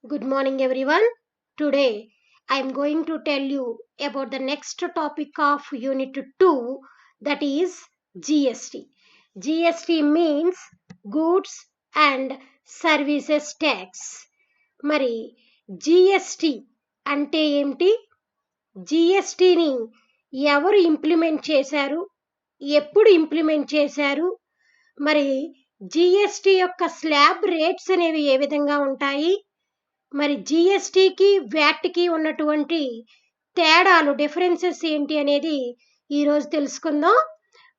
Good morning, everyone. Today, I am going to tell you about the next topic of Unit 2, that is GST. GST means Goods and Services Tax. మరి GST అంటే ఏమిటి? జిఎస్టిని ఎవరు implement చేశారు? ఎప్పుడు implement చేశారు? మరి GST యొక్క slab rates అనేవి ఏ విధంగా ఉంటాయి? మరి జిఎస్టికి వ్యాట్కి ఉన్నటువంటి తేడాలు డిఫరెన్సెస్ ఏంటి అనేది ఈరోజు తెలుసుకుందాం.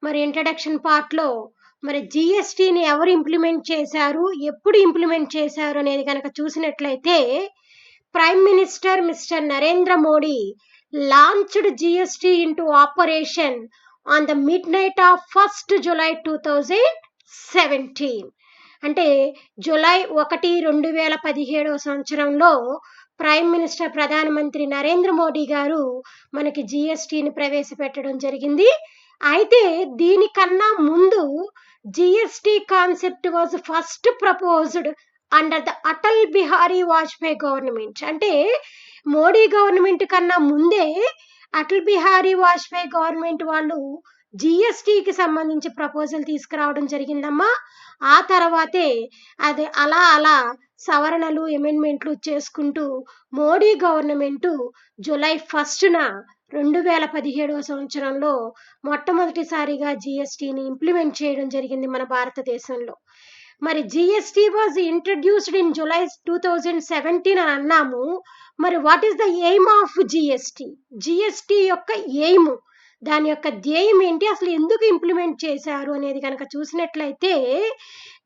మరి ఇంట్రడక్షన్ పార్ట్లో మరి జిఎస్టిని ఎవరు ఇంప్లిమెంట్ చేశారు, ఎప్పుడు ఇంప్లిమెంట్ చేశారు అనేది కనుక చూసినట్లయితే prime minister mister Narendra Modi launched GST into operation on the mid knight of 1st July 2017. అంటే జూలై 1, 2017 సంవత్సరంలో ప్రైమ్ మినిస్టర్ ప్రధానమంత్రి నరేంద్ర మోడీ గారు మనకి జిఎస్టిని ప్రవేశపెట్టడం జరిగింది. అయితే దీనికన్నా ముందు GST concept was first proposed under the Atal Bihari Vajpayee government. అంటే మోడీ గవర్నమెంట్ కన్నా ముందే అటల్ బిహారీ వాజ్పేయి గవర్నమెంట్ వాళ్ళు జిఎస్టికి సంబంధించి ప్రపోజల్ తీసుకురావడం జరిగిందమ్మా. ఆ తర్వాతే అది అలా సవరణలు అమెండ్మెంట్లు చేసుకుంటూ మోడీ గవర్నమెంట్ జూలై 1న 2017 సంవత్సరంలో మొట్టమొదటిసారిగా జిఎస్టిని ఇంప్లిమెంట్ చేయడం జరిగింది మన భారతదేశంలో. మరి GST was introduced in July 2017 అని అన్నాము. మరి what is the aim of GST? GST యొక్క ఎయిమ్, దాని యొక్క ధ్యేయం ఏంటి, అసలు ఎందుకు ఇంప్లిమెంట్ చేశారు అనేది కనుక చూసినట్లయితే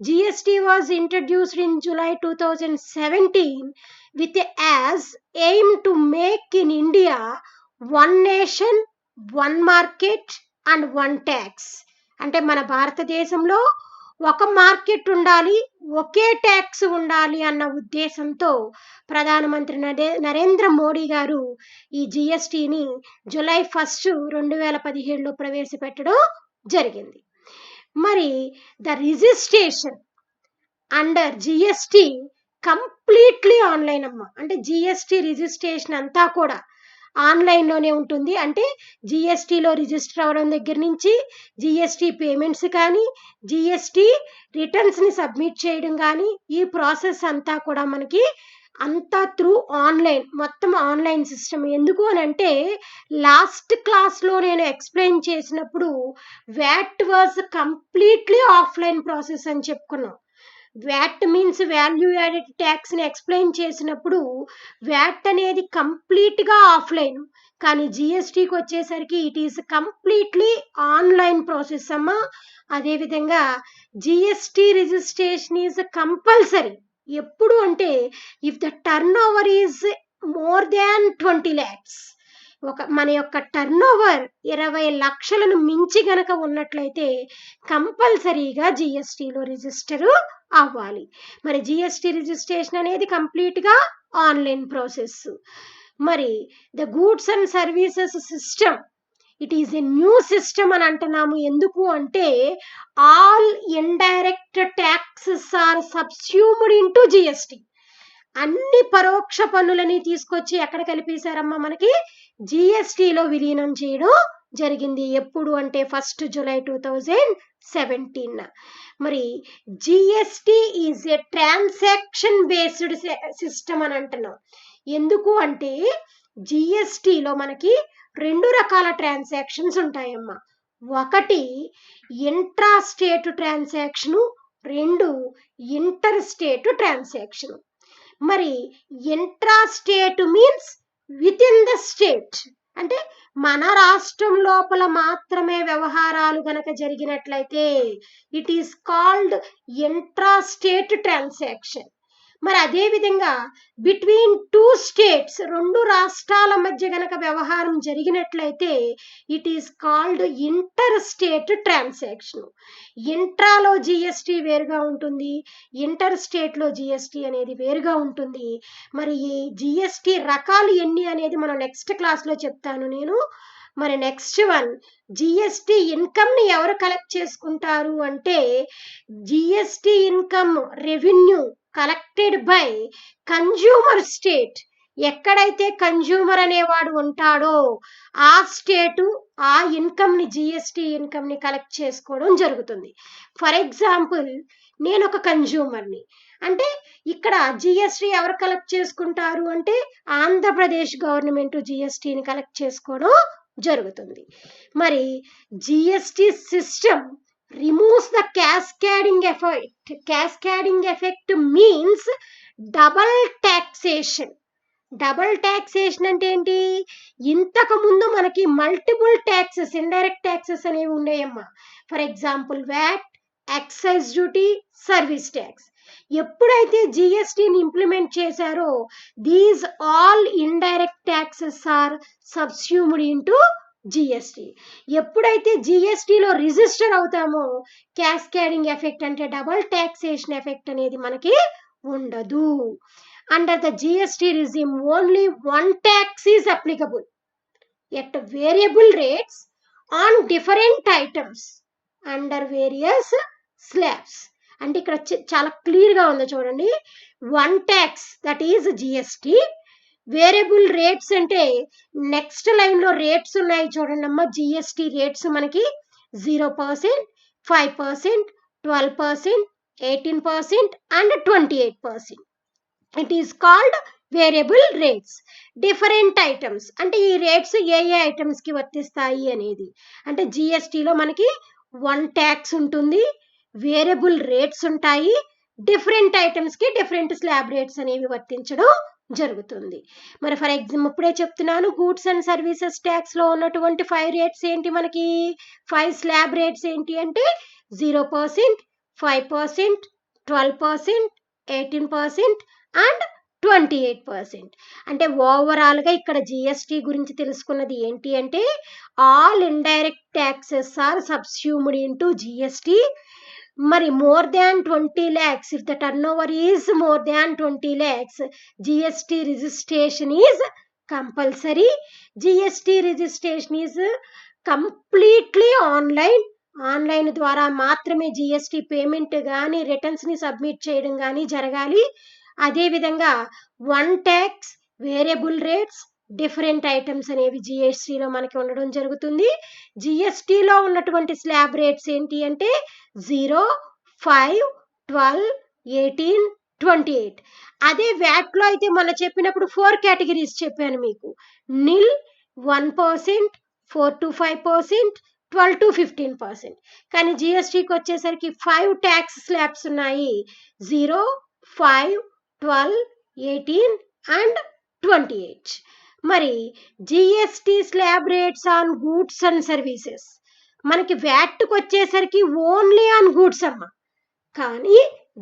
GST was introduced in July 2017 with as aim to make in India one nation, one market and one tax. అంటే మన భారతదేశంలో ఒక మార్కెట్ ఉండాలి, ఒకే ట్యాక్స్ ఉండాలి అన్న ఉద్దేశంతో ప్రధానమంత్రి నరేంద్ర మోడీ గారు ఈ జిఎస్టిని జూలై 1, 2017లో ప్రవేశపెట్టడం జరిగింది. మరి the registration under GST completely online అమ్మ. అంటే జిఎస్టి రిజిస్ట్రేషన్ అంతా కూడా ఆన్లైన్లోనే ఉంటుంది. అంటే జిఎస్టిలో రిజిస్టర్ అవ్వడం దగ్గర నుంచి జిఎస్టి పేమెంట్స్ కానీ, జిఎస్టి రిటర్న్స్ని సబ్మిట్ చేయడం కానీ, ఈ ప్రాసెస్ అంతా కూడా మనకి అంతా త్రూ ఆన్లైన్, మొత్తం ఆన్లైన్ సిస్టమ్. ఎందుకు అని అంటే లాస్ట్ క్లాస్లో నేను ఎక్స్ప్లెయిన్ చేసినప్పుడు VAT was completely offline process అని చెప్పుకున్నాం. వ్యాట్ మీన్స్ వాల్యూ యాడెడ్ ట్యాక్స్ని ఎక్స్ప్లెయిన్ చేసినప్పుడు వ్యాట్ అనేది కంప్లీట్గా ఆఫ్లైన్, కానీ జిఎస్టికి వచ్చేసరికి it is completely online process అమ్మా. అదేవిధంగా జిఎస్టి రిజిస్ట్రేషన్ ఈజ్ కంపల్సరీ. ఎప్పుడు అంటే if the turnover is more than 20 lakhs, మన యొక్క టర్న్ ఓవర్ 20 లక్షలను మించి గనక ఉన్నట్లయితే కంపల్సరీగా జిఎస్టిలో రిజిస్టర్ అవ్వాలి. మరి జిఎస్టి రిజిస్ట్రేషన్ అనేది కంప్లీట్గా ఆన్లైన్ ప్రాసెస్. మరి the goods and services system, it is a new system అని అంటున్నాము. ఎందుకు అంటే all indirect taxes are subsumed into GST. అన్ని పరోక్ష పన్నులని తీసుకొచ్చి ఎక్కడ కలిపేశారమ్మా, మనకి జిఎస్టిలో విలీనం చేయడం జరిగింది. ఎప్పుడు అంటే 1st July 2017. మరి GST is a transaction based system అని అంటున్నాం. ఎందుకు అంటే జిఎస్టిలో మనకి 2 రకాల ట్రాన్సాక్షన్స్ ఉంటాయమ్మా. ఒకటి intra state transaction, 2 inter state transaction. మరి intra state means within the state, అంటే మన రాష్ట్రం లోపల మాత్రమే వ్యవహారాలు గనక జరిగినట్లయితే it is called intra state transaction. మరి అదేవిధంగా బిట్వీన్ 2 states, 2 రాష్ట్రాల మధ్య గనక వ్యవహారం జరిగినట్లయితే it is called inter state transaction. ఇంట్రాలో జిఎస్టి వేరుగా ఉంటుంది, ఇంటర్ స్టేట్లో జిఎస్టి అనేది వేరుగా ఉంటుంది. మరి ఈ జిఎస్టి రకాలు ఎన్ని అనేది మనం నెక్స్ట్ క్లాస్లో చెప్తాను నేను. మరి నెక్స్ట్ వన్, జిఎస్టి ఇన్కమ్ని ఎవరు కలెక్ట్ చేసుకుంటారు అంటే GST income revenue collected by consumer state. ఎక్కడైతే కన్జ్యూమర్ అనేవాడు ఉంటాడో ఆ స్టేటు ఆ ఇన్కమ్ని జిఎస్టీ ఇన్కమ్ని కలెక్ట్ చేసుకోవడం జరుగుతుంది. ఫర్ ఎగ్జాంపుల్ నేను ఒక కన్జ్యూమర్ని అంటే ఇక్కడ జిఎస్టీ ఎవరు కలెక్ట్ చేసుకుంటారు అంటే ఆంధ్రప్రదేశ్ గవర్నమెంట్ జిఎస్టీని కలెక్ట్ చేసుకోవడం జరుగుతుంది. మరి GST system removes the cascading effect. Cascading effect means double taxation. Double taxation అంటే ఏంటి? ఇంతకు ముందు మనకి మల్టిపుల్ ట్యాక్సెస్, ఇండైరెక్ట్ ట్యాక్సెస్ అనేవి ఉన్నాయమ్మా. For example VAT, excise duty, service tax. ఎప్పుడైతే జిఎస్టీని ఇంప్లిమెంట్ చేశారో these all indirect taxes are subsumed into GST. ఎప్పుడైతే జిఎస్టీలో రిజిస్టర్ అవుతామో క్యాస్కేడింగ్ ఎఫెక్ట్ అంటే డబల్ టాక్సేషన్ ఎఫెక్ట్ అనేది మనకి ఉండదు. Under the GST regime, only one tax is applicable at variable rates on different items under various slabs. అంటే ఇక్కడ చాలా క్లియర్గా ఉందో చూడండి. One tax that is GST. Variable rates అంటే నెక్స్ట్ లైన్లో రేట్స్ ఉన్నాయి చూడండి అమ్మ. జిఎస్టీ రేట్స్ మనకి 0%, 5%, 12%, 18% and 28%. It is called variable rates. Different items అంటే ఈ రేట్స్ ఏ ఏ ఐటమ్స్కి వర్తిస్తాయి అనేది. అంటే జిఎస్టీలో మనకి వన్ ట్యాక్స్ ఉంటుంది, వేరియబుల్ రేట్స్ ఉంటాయి, డిఫరెంట్ ఐటమ్స్కి డిఫరెంట్ స్లాబ్ రేట్స్ అనేవి వర్తించడం జరుగుతుంది. మరి ఫర్ ఎగ్జాంపుల్ ఇప్పుడే చెప్తున్నాను, గూడ్స్ అండ్ సర్వీసెస్ ట్యాక్స్లో ఉన్నటువంటి 5 రేట్స్ ఏంటి మనకి? 5 స్లాబ్ రేట్స్ ఏంటి అంటే 0%, 5%, 12%, 18% అండ్ 28%. అంటే ఓవరాల్గా ఇక్కడ జిఎస్టీ గురించి తెలుసుకున్నది ఏంటి అంటే all indirect taxes are subsumed into GST. మరి more than 20 lakhs, if the turnover is more than 20 lakhs, GST registration is compulsory. GST registration is completely online. Online ద్వారా మాత్రమే జిఎస్టీ పేమెంట్ కానీ రిటర్న్స్ని submit చేయడం కానీ జరగాలి. అదేవిధంగా one tax, variable rates, different items అనేవి జిఎస్టీలో మనకి ఉండడం జరుగుతుంది. జిఎస్టీలో ఉన్నటువంటి స్లాబ్ రేట్స్ ఏంటి అంటే 0, 5, 12, 18, 28. అదే వ్యాట్లో అయితే మనం చెప్పినప్పుడు 4 కేటగిరీస్ చెప్పాను మీకు. నిల్, 1%, 4 to 5%, 12 to 15%. కానీ జిఎస్టీకి వచ్చేసరికి 5 ట్యాక్స్ స్లాబ్స్ ఉన్నాయి. 0, 5, 12, 18 అండ్ 28. మరి GST slab rates on goods and services మనకి వ్యాట్కి వచ్చేసరికి ఓన్లీ ఆన్ గూడ్స్ అమ్మ. కానీ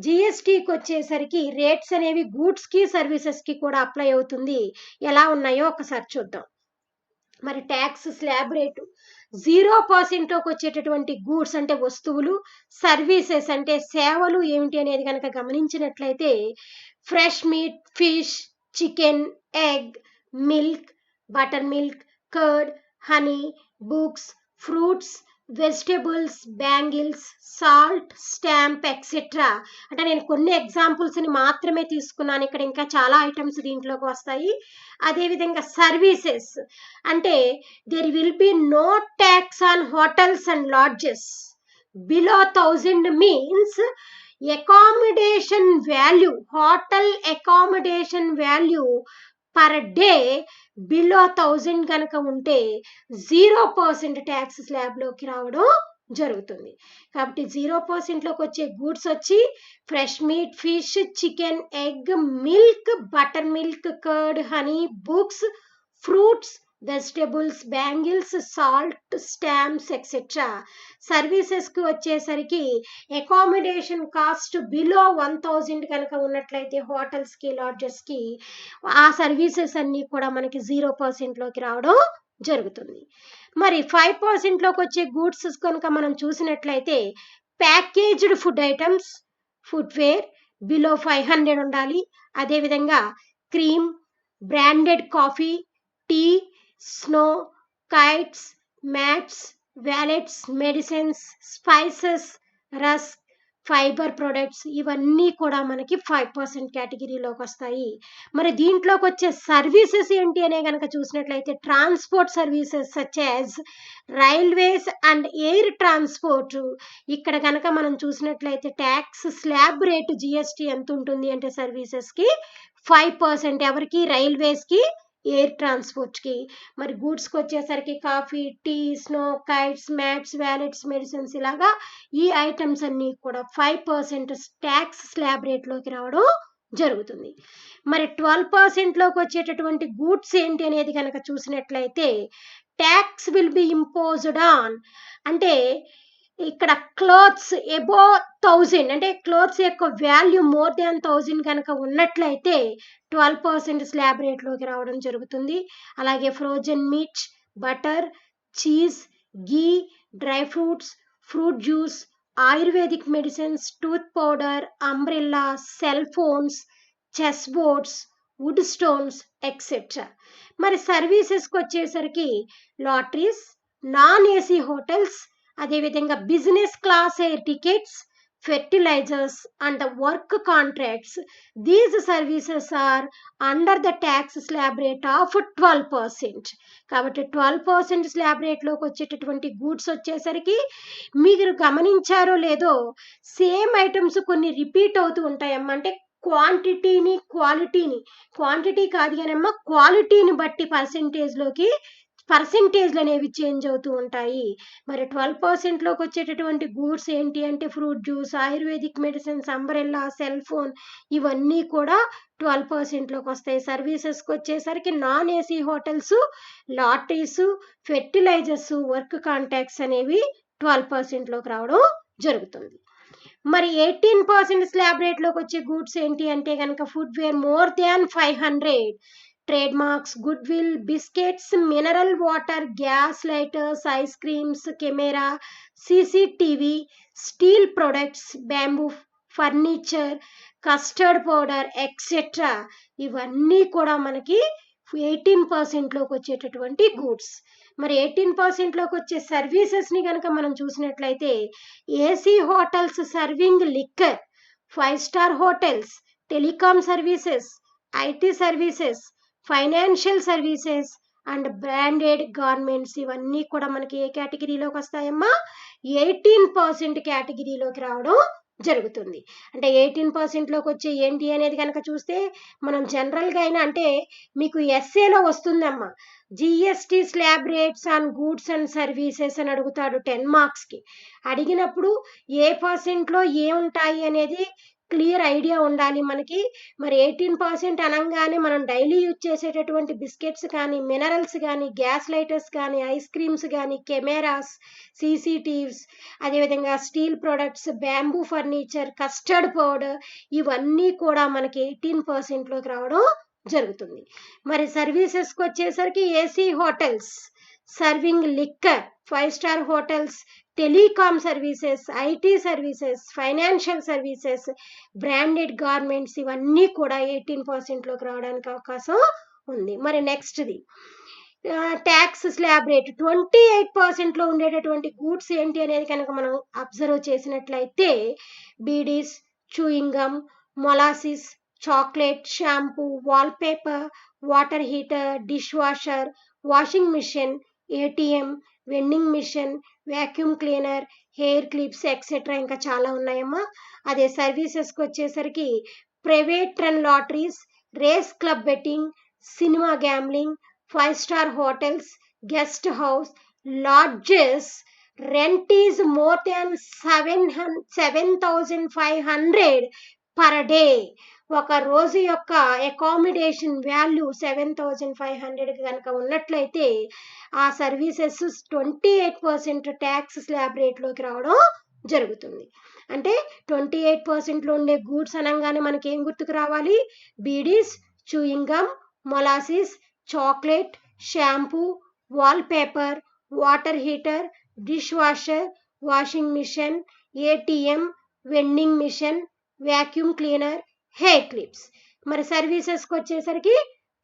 జిఎస్టీకి వచ్చేసరికి రేట్స్ అనేవి గూడ్స్కి సర్వీసెస్కి కూడా అప్లై అవుతుంది. ఎలా ఉన్నాయో ఒకసారి చూద్దాం. మరి ట్యాక్స్ స్లాబ్ రేటు 0%లోకి వచ్చేటటువంటి గూడ్స్ అంటే వస్తువులు, సర్వీసెస్ అంటే సేవలు ఏమిటి అనేది కనుక గమనించినట్లయితే fresh meat, fish, chicken, egg, milk, butter milk, curd, honey, books, fruits, vegetables, bangles, salt, stamp etcetera. అంటే నేను కొన్ని ఎగ్జాంపుల్స్ని మాత్రమే తీసుకున్నాను, ఇక్కడ ఇంకా చాలా ఐటమ్స్ దీంట్లోకి వస్తాయి. అదేవిధంగా సర్వీసెస్ అంటే there will be no tax on hotels and lodges below 1000 means accommodation value, hotel accommodation value per day below 1000 కనుక ఉంటే 0% ట్యాక్స్ స్లాబ్లోకి రావడం జరుగుతుంది. కాబట్టి 0%లోకి వచ్చే గూడ్స్ వచ్చి fresh meat, fish, chicken, egg, milk, butter milk, curd, honey, books, fruits, vegetables, bangles, salt, stamps etcetera. సర్వీసెస్కి వచ్చేసరికి accommodation cost below 1000 కనుక ఉన్నట్లయితే హోటల్స్కి, లాడ్జెస్కి ఆ సర్వీసెస్ అన్నీ కూడా మనకి 0%లోకి రావడం జరుగుతుంది. మరి 5%లోకి వచ్చే గూడ్స్ కనుక మనం చూసినట్లయితే packaged food items, footwear below 500 ఉండాలి. అదేవిధంగా cream, branded coffee, tea, snow, kites, mats, wallets, medicines, spices, rusk, fibre products ఇవన్నీ కూడా మనకి 5% కేటగిరీలోకి వస్తాయి. మరి దీంట్లోకి వచ్చే సర్వీసెస్ ఏంటి అనే కనుక చూసినట్లయితే transport services such as railways and air transport. ఇక్కడ కనుక మనం చూసినట్లయితే ట్యాక్స్ స్లాబ్ రేటు జిఎస్టీ ఎంత ఉంటుంది అంటే సర్వీసెస్కి 5%. ఎవరికి? రైల్వేస్కి, ఎయిర్ ట్రాన్స్పోర్ట్కి. మరి గూడ్స్కి వచ్చేసరికి coffee, tea, snow, kites, mats, wallets, medicines ఇలాగా ఈ ఐటమ్స్ అన్నీ కూడా 5% ట్యాక్స్ స్లాబ్ రేట్లోకి రావడం జరుగుతుంది. మరి 12%లోకి వచ్చేటటువంటి గూడ్స్ ఏంటి అనేది కనుక చూసినట్లయితే tax will be imposed on, అంటే ఇక్కడ క్లోత్స్ ఎబో 1000, అంటే క్లోత్స్ యొక్క వాల్యూ మోర్ దాన్ 1000 కనుక ఉన్నట్లయితే 12% స్లాబ్ రేట్లోకి రావడం జరుగుతుంది. అలాగే frozen meat, butter, cheese, ghee, dry fruits, fruit juice, ayurvedic medicines, tooth powder, umbrella, cell phones, chess boards, wood stones etcetera. మరి సర్వీసెస్కి వచ్చేసరికి లాటరీస్, నాన్ ఏసీ హోటల్స్, అదేవిధంగా business class air tickets, fertilizers and the work contracts. These services are under the tax slab rate of 12%. కాబట్టి 12% slab రేట్లోకి వచ్చేటటువంటి goods వచ్చేసరికి మీరు గమనించారో లేదో సేమ్ ఐటమ్స్ కొన్ని రిపీట్ అవుతూ ఉంటాయమ్మా. అంటే క్వాంటిటీని క్వాలిటీని, క్వాంటిటీ కాదు కానమ్మా క్వాలిటీని బట్టి పర్సెంటేజ్లు అనేవి చేంజ్ అవుతూ ఉంటాయి. మరి 12%లోకి వచ్చేటటువంటి గూడ్స్ ఏంటి అంటే fruit juice, ayurvedic medicines, umbrella, cell phone ఇవన్నీ కూడా 12%లోకి వస్తాయి. సర్వీసెస్కి వచ్చేసరికి non AC hotels, lotteries, fertilizers, work contacts అనేవి 12%లోకి రావడం జరుగుతుంది. మరి 18% స్లాబ్ రేట్లోకి వచ్చే గూడ్స్ ఏంటి అంటే కనుక footwear more than 500, trade marks, goodwill, biscuits, mineral water, gas lighters, ice creams, camera, CCTV, steel products, bamboo furniture, custard powder etcetera. ఇవన్నీ కూడా మనకి 18%లోకి వచ్చేటటువంటి గూడ్స్. మరి 18%లోకి వచ్చే సర్వీసెస్ని కనుక మనం చూసినట్లయితే AC hotels serving liquor, 5 star hotels, telecom services, IT services, financial services and branded garments ఇవన్నీ కూడా మనకి ఏ కేటగిరీలోకి వస్తాయమ్మా? 18% కేటగిరీలోకి రావడం జరుగుతుంది. అంటే 18%లోకి వచ్చే ఏంటి అనేది కనుక చూస్తే మనం జనరల్గా అయినా అంటే మీకు ఎస్ఏలో వస్తుందమ్మా, GST slab rates on goods and services అని అడుగుతాడు 10 మార్క్స్కి. అడిగినప్పుడు ఏ పర్సెంట్లో ఏముంటాయి అనేది క్లియర్ ఐడియా ఉండాలి మనకి. మరి 18% అనగానే మనం డైలీ యూజ్ చేసేటటువంటి బిస్కెట్స్ కానీ, మినరల్స్ కానీ, గ్యాస్ లైటర్స్ కానీ, ఐస్ క్రీమ్స్ కానీ, కెమెరాస్, సీసీటీవ్స్, అదేవిధంగా steel products, bamboo furniture, custard powder ఇవన్నీ కూడా మనకి 18%లోకి రావడం జరుగుతుంది. మరి సర్వీసెస్కి వచ్చేసరికి AC hotels serving liquor, 5 star hotels, telecom services, IT services, financial services, branded garments ఇవన్నీ కూడా 18%లోకి రావడానికి అవకాశం ఉంది. మరి నెక్స్ట్ది ట్యాక్స్ స్లాబ్ రేట్ 28%లో ఉండేటటువంటి గూడ్స్ ఏంటి అనేది కనుక మనం అబ్జర్వ్ చేసినట్లయితే beedis, chewing gum, molasses, chocolate, shampoo, wallpaper, water heater, dish washer, washing machine, ATM, vending machine, vacuum cleaner, hair clips etcetera ఇంకా చాలా ఉన్నాయమ్మా. అదే సర్వీసెస్కి వచ్చేసరికి private run lotteries, race club betting, cinema gambling, 5 star hotels, guest house, lodges, rent is more than 7,500 per day. ఒక రోజు యొక్క accommodation value 7,500 కనుక ఉన్నట్లయితే ఆ సర్వీసెస్ 28% ట్యాక్స్ స్లాబ్ రేట్లోకి రావడం జరుగుతుంది. అంటే 28%లో ఉండే గూడ్స్ అనగానే మనకి ఏం గుర్తుకు రావాలి? Bidis, chewing gum, molasses, chocolate, shampoo, wallpaper, water heater, dish washer, washing machine, ATM, vending machine, vacuum cleaner, hair clips. మరి సర్వీసెస్కి వచ్చేసరికి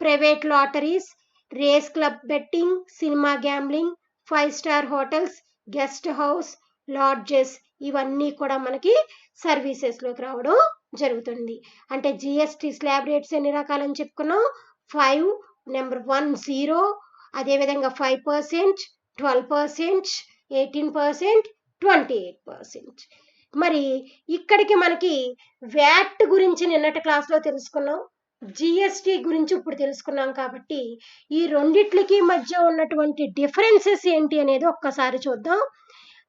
private lotteries, race club betting, cinema gambling, 5 star hotels, guest house, lodges ఇవన్నీ కూడా మనకి సర్వీసెస్లోకి రావడం జరుగుతుంది. అంటే GST slab rates ఎన్ని రకాలని చెప్పుకున్నాం? 5, నెంబర్ 1 0, అదేవిధంగా 5%, 12%, 18%, 28%. మరి ఇక్కడికి మనకి వ్యాట్ గురించి నిన్నటి క్లాస్లో తెలుసుకున్నాం, జిఎస్టీ గురించి ఇప్పుడు తెలుసుకున్నాం. కాబట్టి ఈ రెండిట్లకి మధ్య ఉన్నటువంటి డిఫరెన్సెస్ ఏంటి అనేది ఒక్కసారి చూద్దాం.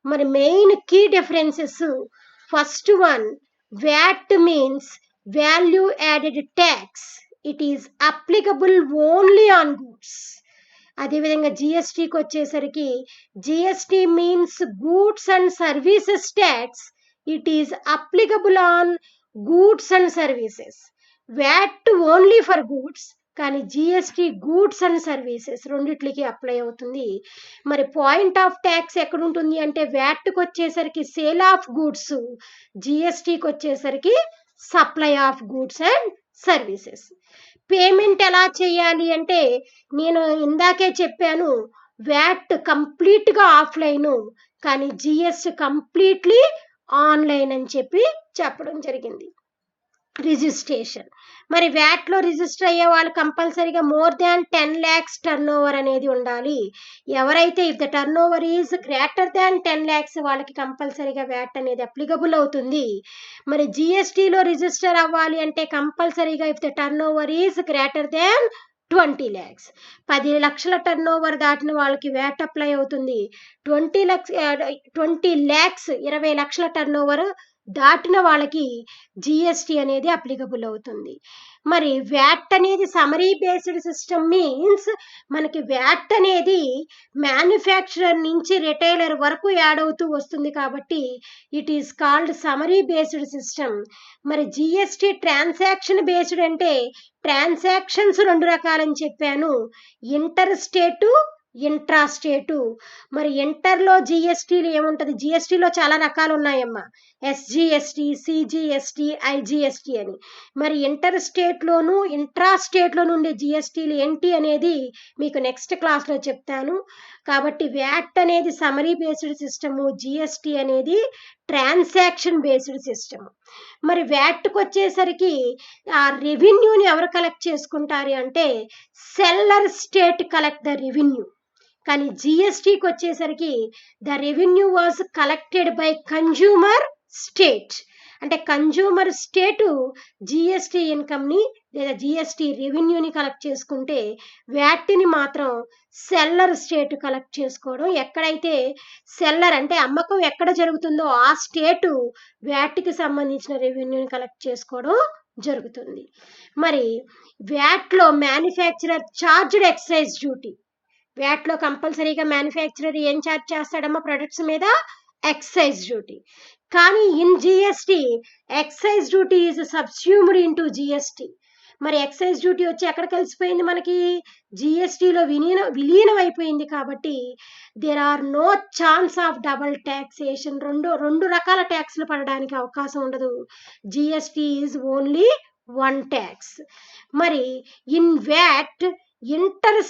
మరి main key differences, first one, VAT means value added tax. It is applicable only on goods. అదేవిధంగా జిఎస్టీకి వచ్చేసరికి GST means goods and services tax. It is applicable on goods and services. VAT only for goods, కానీ GST goods and services రెండిట్లకి apply అవుతుంది. మరి point of tax ఎక్కడ ఉంటుంది అంటే వ్యాట్కి వచ్చేసరికి సేల్ ఆఫ్ గూడ్స్, జిఎస్టీకి వచ్చేసరికి supply of goods and services. Payment ఎలా చేయాలి అంటే నేను ఇందాకే చెప్పాను, వ్యాట్ కంప్లీట్గా ఆఫ్లైన్, కానీ జిఎస్టీ కంప్లీట్లీ ఆన్లైన్ అని చెప్పడం జరిగింది. రిజిస్ట్రేషన్, మరి వ్యాట్లో రిజిస్టర్ అయ్యే వాళ్ళు కంపల్సరీగా more than 10 lakhs turn over అనేది ఉండాలి. ఎవరైతే if the turnover is greater than 10 lakhs వాళ్ళకి కంపల్సరీగా వ్యాట్ అనేది అప్లికబుల్ అవుతుంది. మరి జిఎస్టీలో రిజిస్టర్ అవ్వాలి అంటే కంపల్సరీగా if the turnover is greater than 20 lakhs, 10 లక్షల టర్న్ ఓవర్ దాటిన వాళ్ళకి వ్యాట్ అప్లై అవుతుంది. 20 lakhs 20 లక్షల టర్న్ ఓవర్ దాటిన వాళ్ళకి జిఎస్టీ అనేది అప్లికబుల్ అవుతుంది. మరి వ్యాట్ అనేది సమరీ బేస్డ్ సిస్టమ్ మీన్స్ మనకి వ్యాట్ అనేది మ్యానుఫ్యాక్చరర్ నుంచి రిటైలర్ వరకు యాడ్ అవుతూ వస్తుంది, కాబట్టి it is called summary based system. మరి జిఎస్టీ ట్రాన్సాక్షన్ బేస్డ్ అంటే ట్రాన్సాక్షన్స్ 2 రకాలని చెప్పాను, ఇంటర్ స్టేటు, ఇంట్రా స్టేటు. మరి ఇంటర్లో జిఎస్టీలు ఏముంటుంది? జిఎస్టీలో చాలా రకాలు ఉన్నాయమ్మా, ఎస్జిఎస్టీ, సిజిఎస్టీ, ఐజిఎస్టీ అని. మరి ఇంటర్ స్టేట్లోను ఇంట్రా స్టేట్లోను ఉండే జిఎస్టీలు ఏంటి అనేది మీకు నెక్స్ట్ క్లాస్లో చెప్తాను. కాబట్టి వ్యాట్ అనేది సమరీ బేస్డ్ సిస్టము, జిఎస్టీ అనేది ట్రాన్సాక్షన్ బేస్డ్ సిస్టమ్. మరి వ్యాట్కి వచ్చేసరికి ఆ రెవెన్యూని ఎవరు కలెక్ట్ చేసుకుంటారు అంటే seller state collect the revenue. కానీ జిఎస్టీకి వచ్చేసరికి the revenue was collected by consumer state. అంటే కన్జ్యూమర్ స్టేటు జిఎస్టీ ఇన్కమ్ని లేదా జిఎస్టీ రెవెన్యూని కలెక్ట్ చేసుకుంటే వ్యాట్ని మాత్రం సెల్లర్ స్టేట్ కలెక్ట్ చేసుకోవడం. ఎక్కడైతే సెల్లర్ అంటే అమ్మకం ఎక్కడ జరుగుతుందో ఆ స్టేటు వ్యాట్కి సంబంధించిన రెవెన్యూని కలెక్ట్ చేసుకోవడం జరుగుతుంది. మరి వ్యాట్లో మ్యానుఫ్యాక్చరర్ చార్జ్డ్ ఎక్సైజ్ డ్యూటీ. వ్యాట్లో కంపల్సరీగా మ్యానుఫ్యాక్చరర్ ఏం ఛార్జ్ చేస్తాడమ్మా? ప్రొడక్ట్స్ మీద ఎక్సైజ్ డ్యూటీ. కానీ in GST excise duty is subsumed into GST. మరి ఎక్సైజ్ డ్యూటీ వచ్చి ఎక్కడ కలిసిపోయింది? మనకి జిఎస్టీలో విలీనం అయిపోయింది. కాబట్టి there are no chance of double taxation. రెండు రకాల ట్యాక్స్లు పడడానికి అవకాశం ఉండదు. GST is only one tax. మరి in VAT inter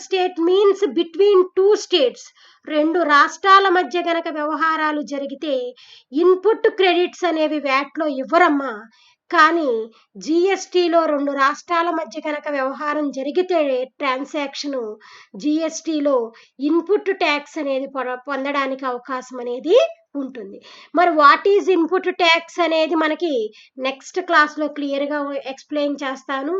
state means between 2 states, 2 రాష్ట్రాల మధ్య గనక వ్యవహారాలు జరిగితే ఇన్పుట్ క్రెడిట్స్ అనేవి వ్యాట్లో ఇవ్వరమ్మా. కానీ జిఎస్టీలో 2 రాష్ట్రాల మధ్య కనుక వ్యవహారం జరిగితే ట్రాన్సాక్షను జిఎస్టీలో ఇన్పుట్ ట్యాక్స్ అనేది పొందడానికి అవకాశం అనేది ఉంటుంది. మరి వాట్ ఈజ్ ఇన్పుట్ ట్యాక్స్ అనేది మనకి నెక్స్ట్ క్లాస్లో క్లియర్గా ఎక్స్ప్లెయిన్ చేస్తాను.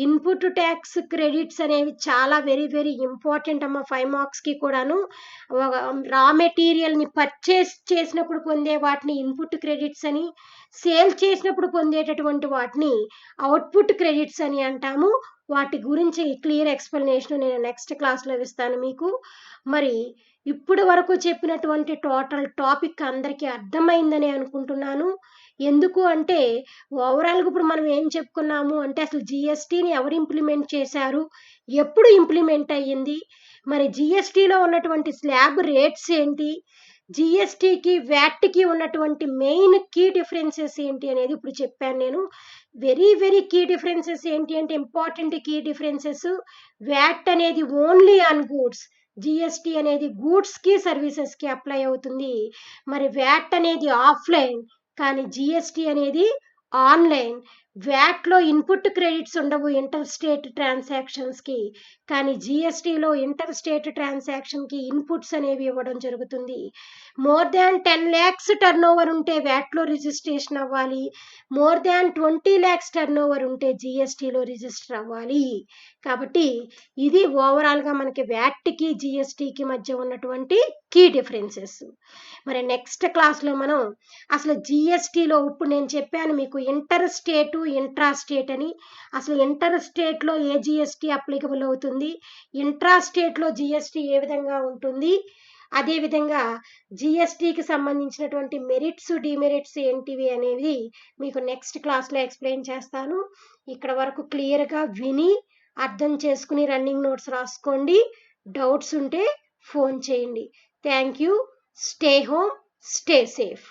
ఇన్పుట్ ట్యాక్స్ క్రెడిట్స్ అనేవి చాలా వెరీ వెరీ ఇంపార్టెంట్ అమ్మ 5 మార్క్స్కి కూడాను. రా మెటీరియల్ని పర్చేస్ చేసినప్పుడు పొందే వాటిని ఇన్పుట్ క్రెడిట్స్ అని, సేల్ చేసినప్పుడు పొందేటటువంటి వాటిని అవుట్పుట్ క్రెడిట్స్ అని అంటాము. వాటి గురించి క్లియర్ ఎక్స్ప్లెనేషన్ నేను నెక్స్ట్ క్లాస్లో ఇస్తాను మీకు. మరి ఇప్పుడు వరకు చెప్పినటువంటి టోటల్ టాపిక్ అందరికీ అర్థమైందని అనుకుంటున్నాను. ఎందుకు అంటే ఓవరాల్గా ఇప్పుడు మనం ఏం చెప్పుకున్నాము అంటే అసలు జిఎస్టీని ఎవరు ఇంప్లిమెంట్ చేశారు, ఎప్పుడు ఇంప్లిమెంట్ అయ్యింది, మరి జిఎస్టీలో ఉన్నటువంటి స్లాబ్ రేట్స్ ఏంటి, జిఎస్టీకి వ్యాట్కి ఉన్నటువంటి మెయిన్ కీ డిఫరెన్సెస్ ఏంటి అనేది ఇప్పుడు చెప్పాను నేను. వెరీ వెరీ కీ డిఫరెన్సెస్ ఏంటి అంటే ఇంపార్టెంట్ కీ డిఫరెన్సెస్, వ్యాట్ అనేది ఓన్లీ ఆన్ గూడ్స్, జిఎస్టి అనేది గూడ్స్కి సర్వీసెస్కి అప్లై అవుతుంది. మరి వ్యాట్ అనేది ఆఫ్లైన్, కానీ జిఎస్టి అనేది ఆన్లైన్. వ్యాట్లో ఇన్పుట్ క్రెడిట్స్ ఉండవు ఇంటర్ స్టేట్ ట్రాన్సాక్షన్స్కి, కానీ జిఎస్టిలో ఇంటర్ స్టేట్ ట్రాన్సాక్షన్కి ఇన్పుట్స్ అనేవి ఇవ్వడం జరుగుతుంది. More than 10 lakhs turn over ఉంటే వ్యాట్లో రిజిస్ట్రేషన్ అవ్వాలి. More than 20 lakhs turn over ఉంటే జిఎస్టిలో రిజిస్టర్ అవ్వాలి. కాబట్టి ఇది ఓవరాల్గా మనకి వ్యాట్కి జిఎస్టికి మధ్య ఉన్నటువంటి కీ డిఫరెన్సెస్. మరి నెక్స్ట్ క్లాస్లో మనం అసలు జిఎస్టిలో ఇప్పుడు నేను చెప్పాను మీకు ఇంటర్ స్టేటు ఇంట్రా స్టేట్ అని. అసలు ఇంటర్ స్టేట్లో ఏ జిఎస్టి అప్లికబుల్ అవుతుంది, ఇంట్రా స్టేట్లో జిఎస్టి ఏ విధంగా ఉంటుంది, అదేవిధంగా జిఎస్టికి సంబంధించినటువంటి మెరిట్స్ డిమెరిట్స్ ఏంటివి అనేది మీకు నెక్స్ట్ క్లాస్లో ఎక్స్ప్లెయిన్ చేస్తాను. ఇక్కడ వరకు క్లియర్గా విని అర్థం చేసుకుని రన్నింగ్ నోట్స్ రాసుకోండి. డౌట్స్ ఉంటే ఫోన్ చేయండి. Thank you. Stay home, stay safe.